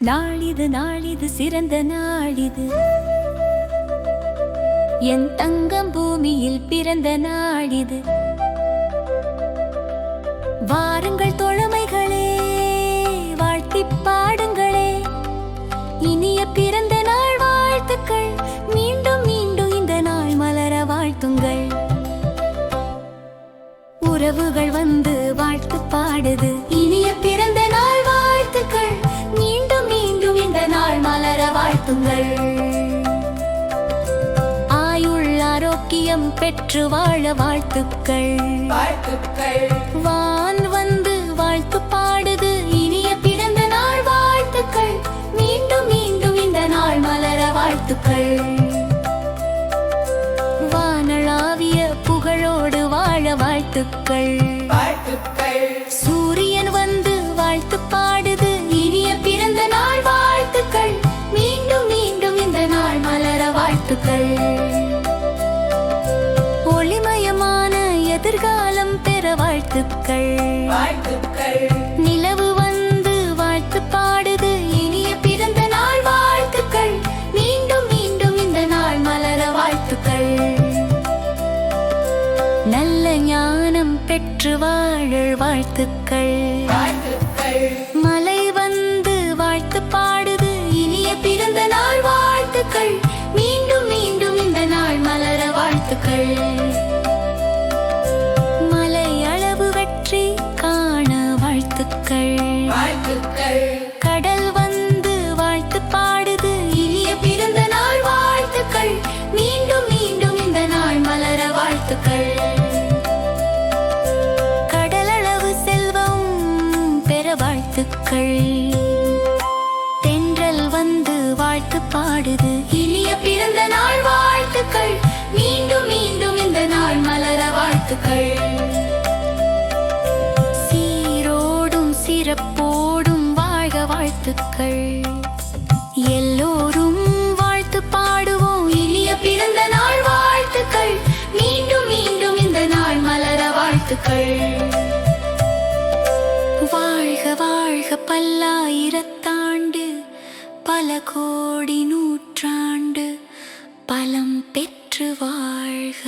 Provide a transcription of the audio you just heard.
நாளிது நாளிது சிறந்த நாளிது, என் தங்கம் பூமியில் பிறந்த நாளிது. வாருங்கள் தோழமைகளே, வாழ்த்தி பாடுங்களே, இனிய பிறந்த நாள் வாழ்த்துக்கள். மீண்டும் மீண்டும் இந்த நாள் மலர வாழ்த்துங்கள். உறவுகள் வந்து வாழ்த்து பாடுது, இனிய பிறந்த நாள் வாழ்த்துக்கள். மீண்டும் மீண்டும் இந்த நாள் மலர வாழ்த்துங்கள். ஆயுள் ஆரோக்கியம் பெற்று வாழ வாழ்த்துக்கள். வான் வந்து வாழ்த்து பாடுது, இனிய பிறந்த நாள் வாழ்த்துக்கள். மீண்டும் மீண்டும் இந்த நாள் மலர வாழ்த்துக்கள். வானளாவிய புகழோடு வாழ வாழ்த்துக்கள். சூரியன் வந்து வாழ்த்து பாடுது, இனிய பிறந்த நாள் வாழ்த்துக்கள். மீண்டும் மீண்டும் இந்த நாள் மலர வாழ்த்துக்கள். ஒளிமயமான எதிர்காலம் பெற வாழ்த்துக்கள். நிலவு வந்து வாழ்த்து பாடுது, இனிய பிறந்த நாள் வாழ்த்துக்கள். மீண்டும் மீண்டும் இந்த நாள் மலர வாழ்த்துக்கள். நல்ல ஞானம் பெற்று வாழ வாழ்த்துக்கள். மலை வந்து வாழ்த்து பாடுது, இனிய பிறந்த நாள் வாழ்த்துக்கள். மீண்டும் மீண்டும் இந்த நாள் மலர வாழ்த்துக்கள். மலை அளவு வெற்றி காண வாழ்த்துக்கள். கடல் வந்து வாழ்த்து பாடுது, இனிய பிறந்த நாள் வாழ்த்துக்கள். மீண்டும் மீண்டும் இந்த நாள் மலர வாழ்த்துக்கள். கடலளவு செல்வம் பெற வாழ்த்துக்கள். தென்றல் வந்து வாழ்த்து பாடுது, இனிய பிறந்த நாள் வாழ்த்துக்கள். மீண்டும் மீண்டும் இந்த நாள் மலர வாழ்த்துக்கள். சீரோடும் சிறப்போடும் வாழ்க வாழ்த்துக்கள். எல்லோரும் வாழ்த்து பாடுவோம், இனிய பிறந்த நாள் வாழ்த்துக்கள். மீண்டும் மீண்டும் இந்த நாள் மலர வாழ்த்துக்கள். வாழ்க வாழ்க பல்லாயிரத்தாண்டு, பல கோடி நூற்றாண்டு, பலம் பெற்று வாழ்க.